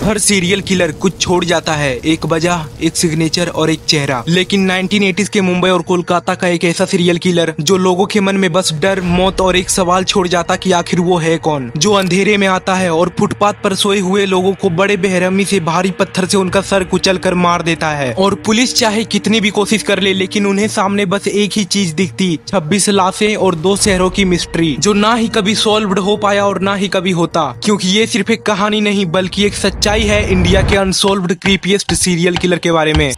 हर serial killer कुछ छोड़ जाता है, एक वजह, एक सिग्नेचर और एक चेहरा। लेकिन 1980s के मुंबई और कोलकाता का एक ऐसा सीरियल किलर जो लोगों के मन में बस डर, मौत और एक सवाल छोड़ जाता कि आखिर वो है कौन, जो अंधेरे में आता है और फुटपाथ पर सोए हुए लोगों को बड़े बेरहमी से भारी पत्थर से उनका सर कुचल कर मार देता है। और पुलिस चाहे कितनी भी कोशिश कर ले, लेकिन उन्हें सामने बस एक ही चीज दिखती, 26 लाशें और 2 शहरों की मिस्ट्री, जो ना ही कभी सॉल्व्ड हो पाया और ना ही कभी होता। क्योंकि ये सिर्फ एक कहानी नहीं बल्कि एक सच्चाई है इंडिया के अनसॉल्व्ड क्रीपीएस्ट सीरियल किलर के बारे में।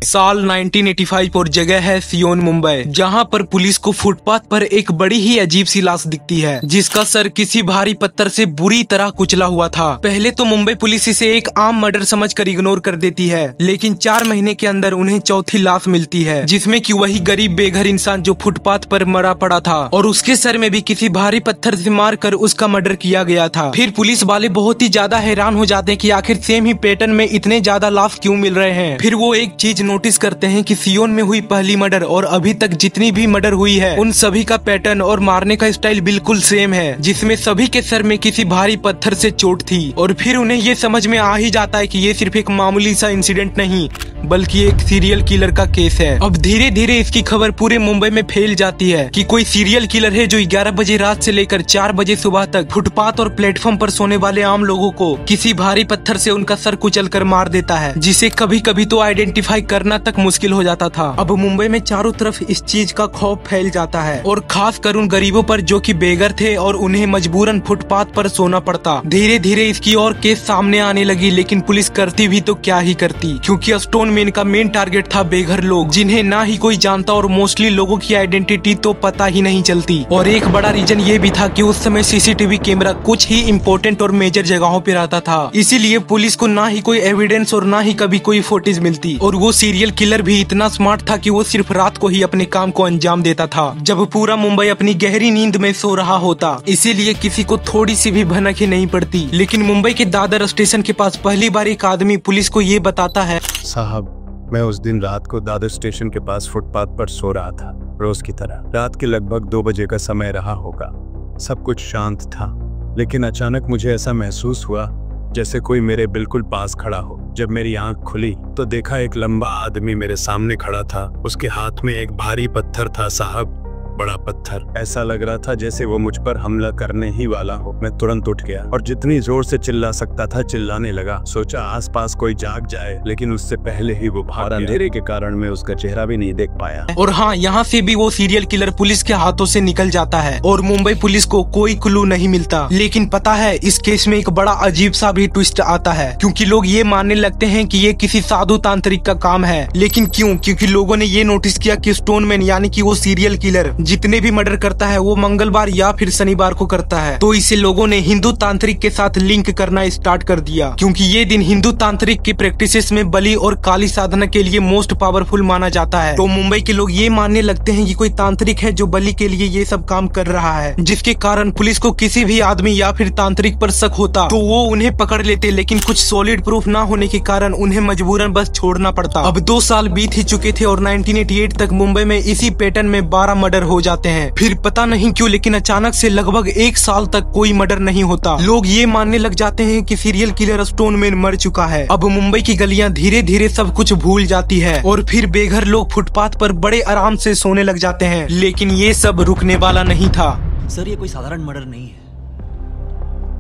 साल 1985 और जगह है सियोन मुंबई, जहां पर पुलिस को फुटपाथ पर एक बड़ी ही अजीब सी लाश दिखती है जिसका सर किसी भारी पत्थर से बुरी तरह कुचला हुआ था। पहले तो मुंबई पुलिस इसे एक आम मर्डर समझकर इग्नोर कर देती है, लेकिन 4 महीने के अंदर उन्हें चौथी लाश मिलती है जिसमें कि वही गरीब बेघर इंसान जो फुटपाथ पर मरा पड़ा था और उसके सर में भी किसी भारी पत्थर से मार कर उसका मर्डर किया गया था। फिर पुलिस वाले बहुत ही ज्यादा हैरान हो जाते हैं कि आखिर सेम ही पैटर्न में इतने ज्यादा लाश क्यों मिल रहे हैं। फिर वो एक चीज नोटिस करते हैं कि सियोन में हुई पहली मर्डर और अभी तक जितनी भी मर्डर हुई है उन सभी का पैटर्न और मारने का स्टाइल बिल्कुल सेम है, जिसमें सभी के सर में किसी भारी पत्थर से चोट थी। और फिर उन्हें ये समझ में आ ही जाता है कि ये सिर्फ एक मामूली सा इंसिडेंट नहीं बल्कि एक सीरियल किलर का केस है। अब धीरे धीरे इसकी खबर पूरे मुंबई में फैल जाती है कि कोई सीरियल किलर है जो 11 बजे रात से लेकर 4 बजे सुबह तक फुटपाथ और प्लेटफॉर्म पर सोने वाले आम लोगों को किसी भारी पत्थर से उनका सर कुचल कर मार देता है, जिसे कभी कभी तो आइडेंटिफाई करना तक मुश्किल हो जाता था। अब मुंबई में चारों तरफ इस चीज का खौफ फैल जाता है और खास कर उन गरीबों पर जो कि बेघर थे और उन्हें मजबूरन फुटपाथ पर सोना पड़ता। धीरे धीरे इसकी और केस सामने आने लगी, लेकिन पुलिस करती भी तो क्या ही करती, क्योंकि स्टोन मैन का मेन टारगेट था बेघर लोग जिन्हें ना ही कोई जानता और मोस्टली लोगों की आइडेंटिटी तो पता ही नहीं चलती। और एक बड़ा रीजन ये भी था कि उस समय सीसीटीवी कैमरा कुछ ही इम्पोर्टेंट और मेजर जगहों पे रहता था, इसीलिए पुलिस को ना ही कोई एविडेंस और ना ही कभी कोई फुटेज मिलती। और वो सीरियल किलर भी इतना स्मार्ट था कि वो सिर्फ रात को ही अपने काम को अंजाम देता था जब पूरा मुंबई अपनी गहरी नींद में सो रहा होता, इसीलिए किसी को थोड़ी सी भी भनक ही नहीं पड़ती। लेकिन मुंबई के दादर स्टेशन के पास पहली बार एक आदमी पुलिस को ये बताता है, साहब मैं उस दिन रात को दादर स्टेशन के पास फुटपाथ पर सो रहा था, रोज की तरह। रात के लगभग 2 बजे का समय रहा होगा, सब कुछ शांत था, लेकिन अचानक मुझे ऐसा महसूस हुआ जैसे कोई मेरे बिल्कुल पास खड़ा हो। जब मेरी आंख खुली तो देखा एक लंबा आदमी मेरे सामने खड़ा था, उसके हाथ में एक भारी पत्थर था साहब, बड़ा पत्थर। ऐसा लग रहा था जैसे वो मुझ पर हमला करने ही वाला हो। मैं तुरंत उठ गया और जितनी जोर से चिल्ला सकता था चिल्लाने लगा। सोचा आसपास कोई जाग जाए, लेकिन उससे पहले ही वो भाग गया। अंधेरे के कारण मैं उसका चेहरा भी नहीं देख पाया। और हाँ, यहाँ से भी वो सीरियल किलर पुलिस के हाथों से निकल जाता है और मुंबई पुलिस को कोई क्लू नहीं मिलता। लेकिन पता है इस केस में एक बड़ा अजीब सा भी ट्विस्ट आता है, क्योंकि लोग ये मानने लगते हैं कि ये किसी साधु तांत्रिक का काम है। लेकिन क्यों? क्योंकि लोगों ने ये नोटिस किया कि स्टोन मैन यानी कि वो सीरियल किलर जितने भी मर्डर करता है वो मंगलवार या फिर शनिवार को करता है। तो इसे लोगों ने हिंदू तांत्रिक के साथ लिंक करना स्टार्ट कर दिया, क्योंकि ये दिन हिंदू तांत्रिक की प्रैक्टिसेस में बलि और काली साधना के लिए मोस्ट पावरफुल माना जाता है। तो मुंबई के लोग ये मानने लगते हैं कि कोई तांत्रिक है जो बलि के लिए ये सब काम कर रहा है, जिसके कारण पुलिस को किसी भी आदमी या फिर तांत्रिक पर शक होता तो वो उन्हें पकड़ लेते, लेकिन कुछ सॉलिड प्रूफ ना होने के कारण उन्हें मजबूरन बस छोड़ना पड़ता। अब 2 साल बीत ही चुके थे और 1988 तक मुंबई में इसी पैटर्न में 12 मर्डर हो जाते हैं। फिर पता नहीं क्यों, लेकिन अचानक से लगभग 1 साल तक कोई मर्डर नहीं होता। लोग ये मानने लग जाते हैं कि सीरियल किलर स्टोन मैन मर चुका है। अब मुंबई की गलियां धीरे धीरे सब कुछ भूल जाती है और फिर बेघर लोग फुटपाथ पर बड़े आराम से सोने लग जाते हैं। लेकिन ये सब रुकने वाला नहीं था। सर ये कोई साधारण मर्डर नहीं है,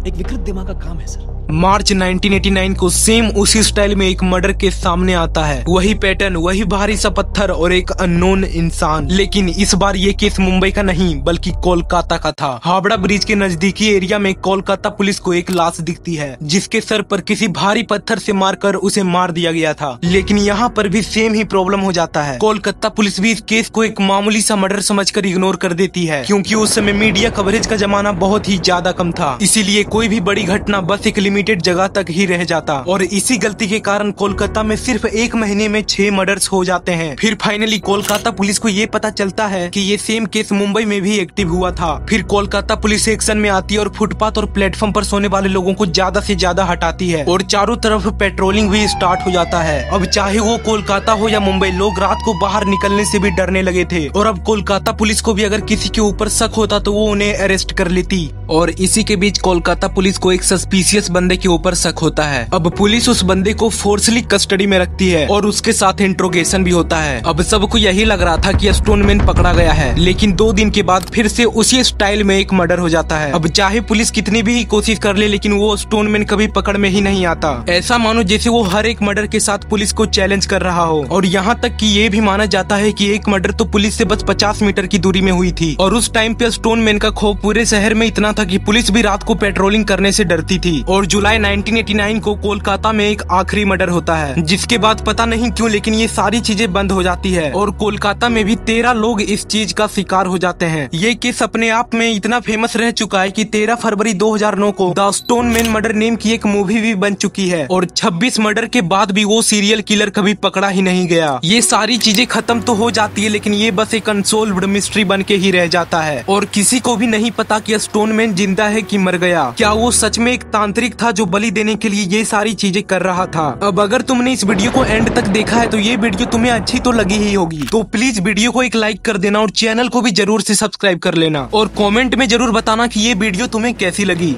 एक विकृत दिमाग का काम है सर। मार्च 1989 को सेम उसी स्टाइल में एक मर्डर केस सामने आता है, वही पैटर्न, वही भारी सा पत्थर और एक अननोन इंसान। लेकिन इस बार ये केस मुंबई का नहीं बल्कि कोलकाता का था। हावड़ा ब्रिज के नजदीकी एरिया में कोलकाता पुलिस को एक लाश दिखती है जिसके सर पर किसी भारी पत्थर से मारकर उसे मार दिया गया था। लेकिन यहाँ पर भी सेम ही प्रॉब्लम हो जाता है। कोलकाता पुलिस भी इस केस को एक मामूली सा मर्डर समझकर इग्नोर कर देती है, क्योंकि उस समय मीडिया कवरेज का जमाना बहुत ही ज्यादा कम था, इसीलिए कोई भी बड़ी घटना बस एक लिमिटेड जगह तक ही रह जाता और इसी गलती के कारण कोलकाता में सिर्फ 1 महीने में 6 मर्डर्स हो जाते हैं। फिर फाइनली कोलकाता पुलिस को ये पता चलता है कि ये सेम केस मुंबई में भी एक्टिव हुआ था। फिर कोलकाता पुलिस एक्शन में आती है और फुटपाथ और प्लेटफॉर्म पर सोने वाले लोगों को ज्यादा से ज्यादा हटाती है और चारों तरफ पेट्रोलिंग भी स्टार्ट हो जाता है। अब चाहे वो कोलकाता हो या मुंबई, लोग रात को बाहर निकलने से भी डरने लगे थे और अब कोलकाता पुलिस को भी अगर किसी के ऊपर शक होता तो वो उन्हें अरेस्ट कर लेती। और इसी के बीच कोलकाता पुलिस को एक सस्पिशियस बंदे के ऊपर शक होता है। अब पुलिस उस बंदे को फोर्सली कस्टडी में रखती है और उसके साथ इंट्रोगेशन भी होता है। अब सबको यही लग रहा था कि स्टोनमैन पकड़ा गया है, लेकिन 2 दिन के बाद फिर से उसी स्टाइल में एक मर्डर हो जाता है। अब चाहे पुलिस कितनी भी कोशिश कर ले, लेकिन वो स्टोनमैन कभी पकड़ में ही नहीं आता। ऐसा मानो जैसे वो हर एक मर्डर के साथ पुलिस को चैलेंज कर रहा हो। और यहाँ तक कि ये भी माना जाता है कि एक मर्डर तो पुलिस से बस 50 मीटर की दूरी में हुई थी और उस टाइम पे स्टोनमैन का खौफ पूरे शहर में इतना था कि पुलिस भी रात को पेट्रोलिंग करने से डरती थी। और जुलाई 1989 को कोलकाता में एक आखिरी मर्डर होता है, जिसके बाद पता नहीं क्यों लेकिन ये सारी चीजें बंद हो जाती है और कोलकाता में भी 13 लोग इस चीज का शिकार हो जाते हैं। ये केस अपने आप में इतना फेमस रह चुका है कि 13 फरवरी 2009 को द स्टोनमैन मर्डर नेम की एक मूवी भी बन चुकी है और 26 मर्डर के बाद भी वो सीरियल किलर कभी पकड़ा ही नहीं गया। ये सारी चीजें खत्म तो हो जाती है, लेकिन ये बस एक अनसोल्व्ड मिस्ट्री बन के ही रह जाता है और किसी को भी नहीं पता कि स्टोनमैन जिंदा है कि मर गया। क्या वो सच में एक तांत्रिक था जो बलि देने के लिए ये सारी चीजें कर रहा था? अब अगर तुमने इस वीडियो को एंड तक देखा है तो ये वीडियो तुम्हें अच्छी तो लगी ही होगी, तो प्लीज वीडियो को एक लाइक कर देना और चैनल को भी जरूर से सब्सक्राइब कर लेना और कमेंट में जरूर बताना कि ये वीडियो तुम्हें कैसी लगी।